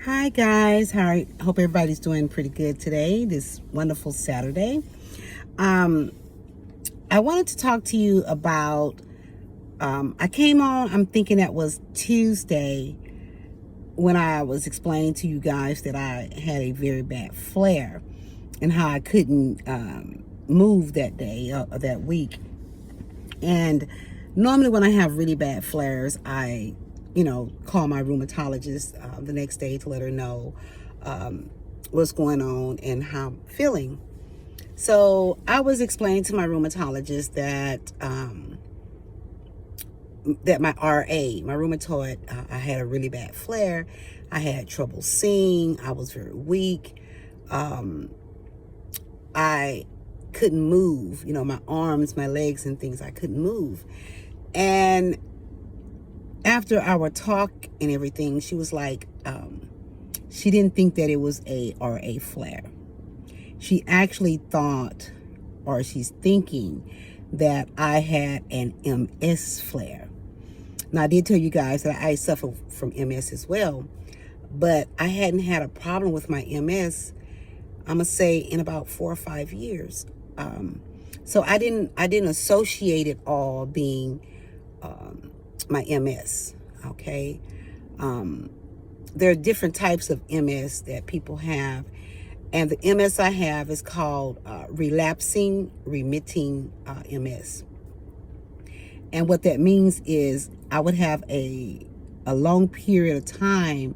Hi guys, hope everybody's doing pretty good today, this wonderful Saturday. Um, I wanted to talk to you about, I came on, I'm thinking that was Tuesday when I was explaining to you guys that I had a very bad flare and how I couldn't move that day or that week. And normally when I have really bad flares, I call my rheumatologist the next day to let her know what's going on and how I'm feeling. So I was explaining to my rheumatologist that my RA, my rheumatoid, I had a really bad flare. I had trouble seeing. I was very weak. I couldn't move. My arms, my legs, and things. I couldn't move. And after our talk and everything, she was like, she didn't think that it was a RA flare. She actually thought, or she's thinking, that I had an MS flare. Now, I did tell you guys that I suffer from MS as well, but I hadn't had a problem with my MS, I'm gonna say, in about 4 or 5 years. So I didn't associate it all being my MS. Okay, there are different types of MS that people have, and the MS I have is called relapsing remitting MS. And what that means is I would have a long period of time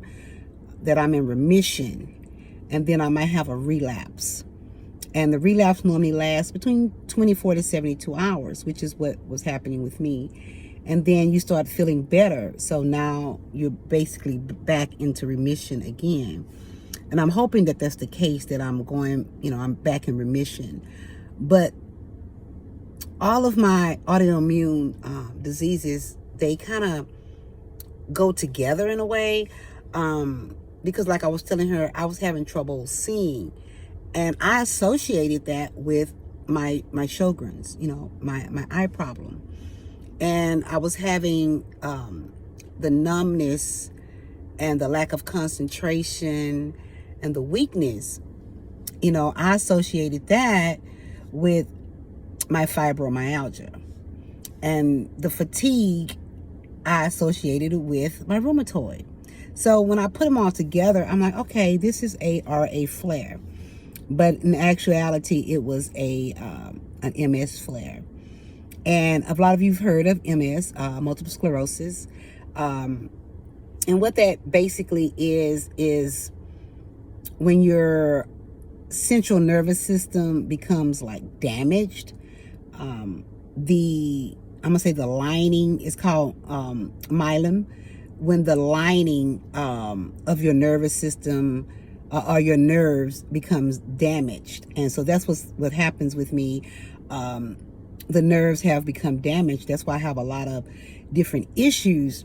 that I'm in remission, and then I might have a relapse. And the relapse normally lasts between 24 to 72 hours, which is what was happening with me. And then you start feeling better. So now you're basically back into remission again. And I'm hoping that that's the case, that I'm back in remission. But all of my autoimmune diseases, they kind of go together in a way. Because like I was telling her, I was having trouble seeing. And I associated that with my Sjogren's, my eye problem. And I was having the numbness and the lack of concentration and the weakness. I associated that with my fibromyalgia. And the fatigue, I associated it with my rheumatoid. So when I put them all together, I'm like, okay, this is a RA flare. But in actuality, it was an MS flare. And a lot of you've heard of MS, multiple sclerosis. And what that basically is when your central nervous system becomes like damaged. I'm gonna say the lining is called myelin. When the lining of your nervous system or your nerves becomes damaged. And so that's what happens with me. The nerves have become damaged. That's why I have a lot of different issues.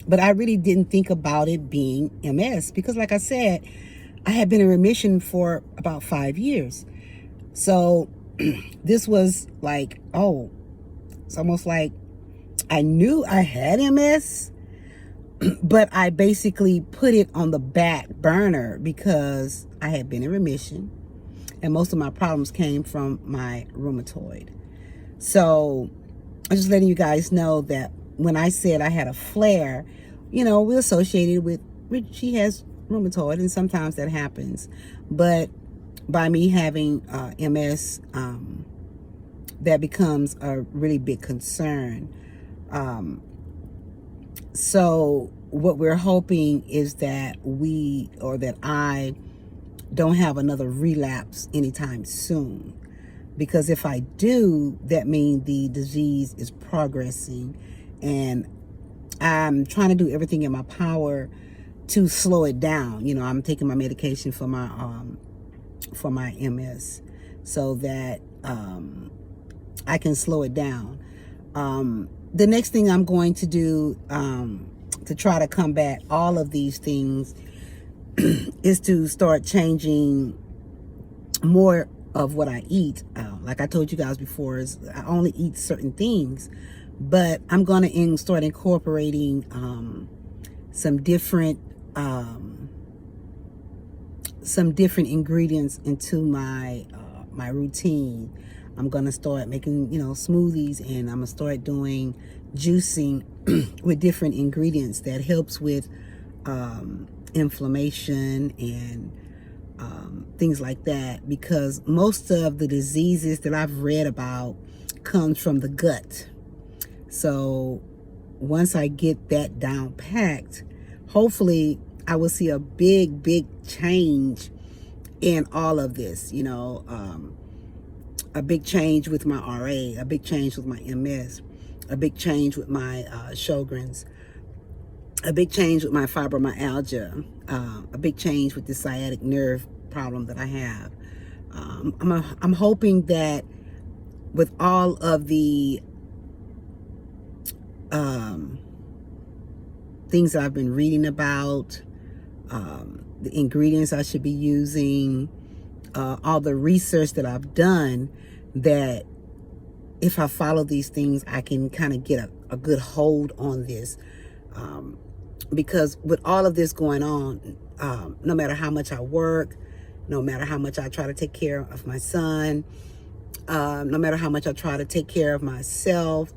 But I really didn't think about it being MS because, like I said, I had been in remission for about 5 years. So this was like, oh, it's almost like I knew I had MS, but I basically put it on the back burner because I had been in remission and most of my problems came from my rheumatoid. So I'm just letting you guys know that when I said I had a flare, we associated with, she has rheumatoid, and sometimes that happens. But by me having MS, that becomes a really big concern. So what we're hoping is that I don't have another relapse anytime soon. Because if I do, that means the disease is progressing, and I'm trying to do everything in my power to slow it down. I'm taking my medication for my MS so that I can slow it down. The next thing I'm going to do to try to combat all of these things is to start changing more of what I eat. Like I told you guys before, is I only eat certain things, but I'm going to start incorporating some different some different ingredients into my my routine. I'm gonna start making, smoothies, and I'm gonna start doing juicing with different ingredients that helps with inflammation and things like that, because most of the diseases that I've read about comes from the gut. So once I get that down packed, hopefully I will see a big change in all of this, a big change with my RA, a big change with my MS, a big change with my Sjogren's, a big change with my fibromyalgia, a big change with the sciatic nerve problem that I have. I'm hoping that with all of the things that I've been reading about, the ingredients I should be using, all the research that I've done, that if I follow these things, I can kind of get a good hold on this. Because with all of this going on, no matter how much I work, no matter how much I try to take care of my son, no matter how much I try to take care of myself,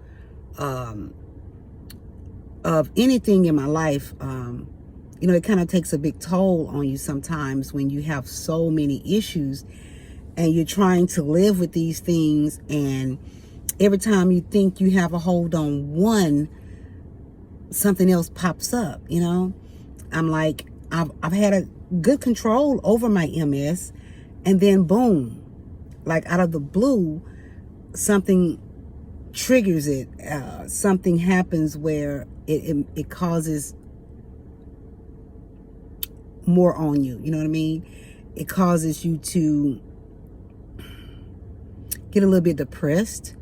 of anything in my life, it kind of takes a big toll on you sometimes when you have so many issues and you're trying to live with these things, and every time you think you have a hold on one, something else pops up. I'm like, I've had a good control over my MS, and then boom, like out of the blue, something triggers it. Something happens where it causes more on you. You know what I mean? It causes you to get a little bit depressed.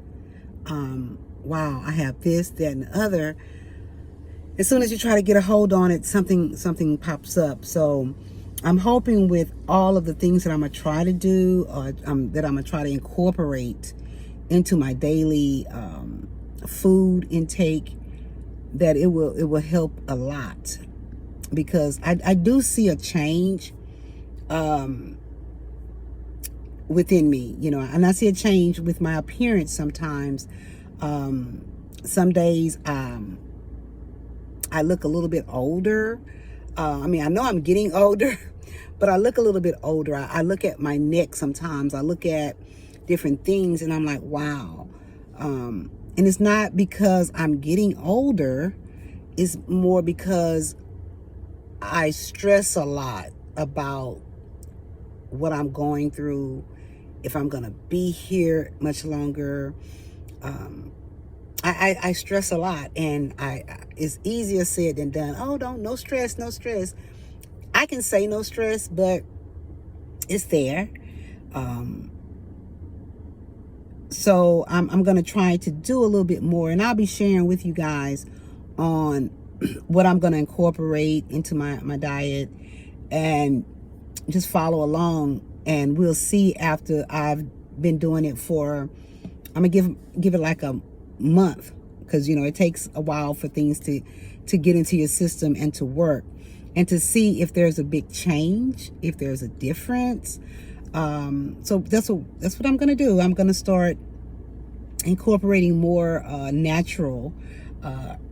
Wow, I have this, that, and the other. As soon as you try to get a hold on it, something pops up. So I'm hoping with all of the things that I'm gonna try to do, that I'm gonna try to incorporate into my daily food intake, that it will help a lot, because I do see a change within me, and I see a change with my appearance sometimes. Some days I look a little bit older. I know I'm getting older, but I look a little bit older. I look at my neck sometimes. I look at different things and I'm like, wow. And it's not because I'm getting older. It's more because I stress a lot about what I'm going through, if I'm going to be here much longer. I stress a lot, and it's easier said than done. Oh, no stress, no stress. I can say no stress, but it's there. So I'm going to try to do a little bit more, and I'll be sharing with you guys on what I'm going to incorporate into my diet, and just follow along, and we'll see after I've been doing it for, I'm going to give it like a month, because it takes a while for things to get into your system and to work, and to see if there's a big change, if there's a difference. So that's what I'm gonna do. I'm gonna start incorporating more natural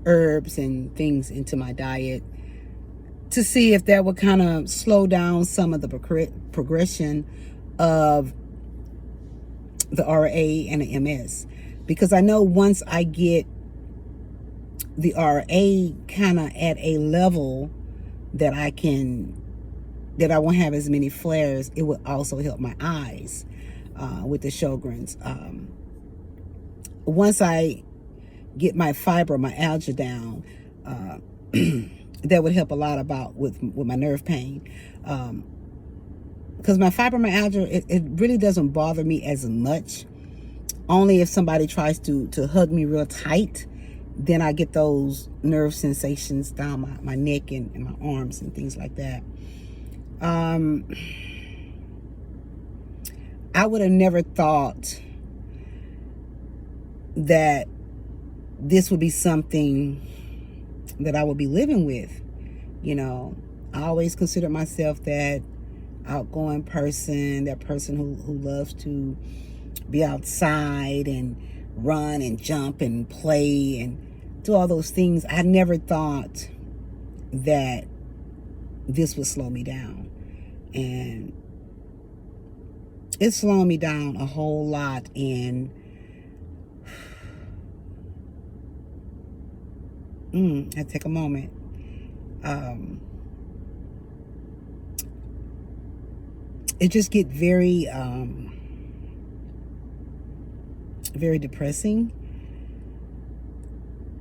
herbs and things into my diet, to see if that would kind of slow down some of the progression of the RA and the MS. Because I know once I get the RA kind of at a level that I won't have as many flares, it will also help my eyes with the Sjogren's. Once I get my fibromyalgia down, that would help a lot with my nerve pain. Because my fibromyalgia, it really doesn't bother me as much. Only if somebody tries to hug me real tight, then I get those nerve sensations down my neck and my arms and things like that. I would have never thought that this would be something that I would be living with. I always considered myself that outgoing person, that person who loves to be outside and run and jump and play and do all those things. I never thought that this would slow me down. And it's slowing me down a whole lot. And I take a moment. It just get very very depressing.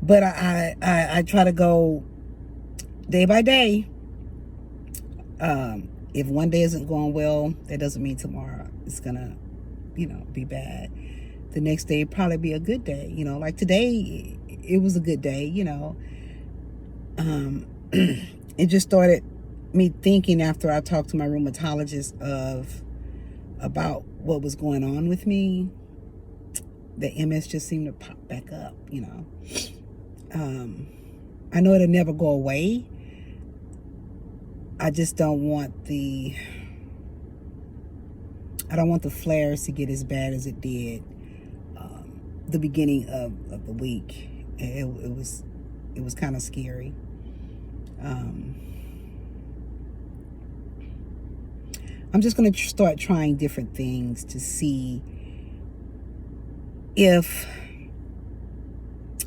But I try to go day by day. If one day isn't going well, that doesn't mean tomorrow it's gonna, be bad. The next day probably be a good day. Like today, it was a good day. It just started me thinking after I talked to my rheumatologist about what was going on with me. The MS just seemed to pop back up. I know it'll never go away. I just don't want the flares to get as bad as it did the beginning of the week. It was kind of scary. I'm just going to start trying different things to see if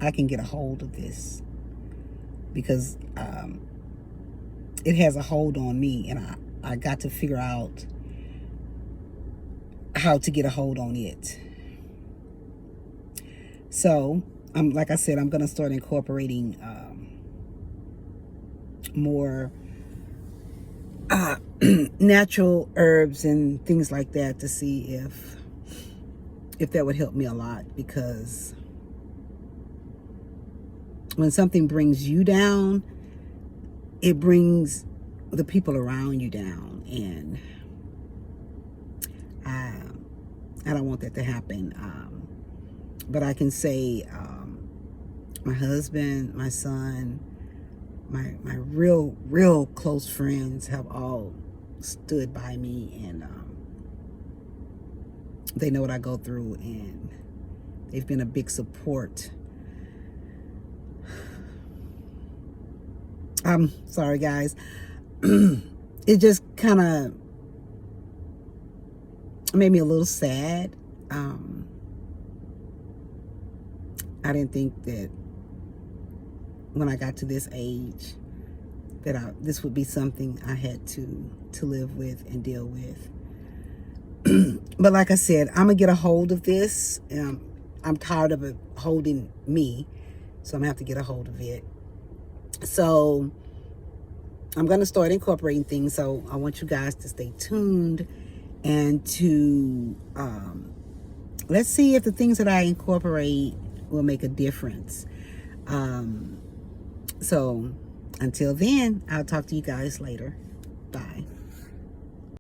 I can get a hold of this, because it has a hold on me, and I got to figure out how to get a hold on it. So, like I said, I'm going to start incorporating more natural herbs and things like that to see if that would help me a lot, because when something brings you down, it brings the people around you down, and I don't want that to happen. But I can say my husband, my son, my real close friends have all stood by me, and they know what I go through, and they've been a big support. I'm sorry, guys. It just kind of made me a little sad. I didn't think that when I got to this age that this would be something I had to live with and deal with. But like I said, I'm gonna get a hold of this. I'm tired of it holding me, so I'm gonna have to get a hold of it. So I'm gonna start incorporating things. So I want you guys to stay tuned and to let's see if the things that I incorporate will make a difference. So until then, I'll talk to you guys later. Bye.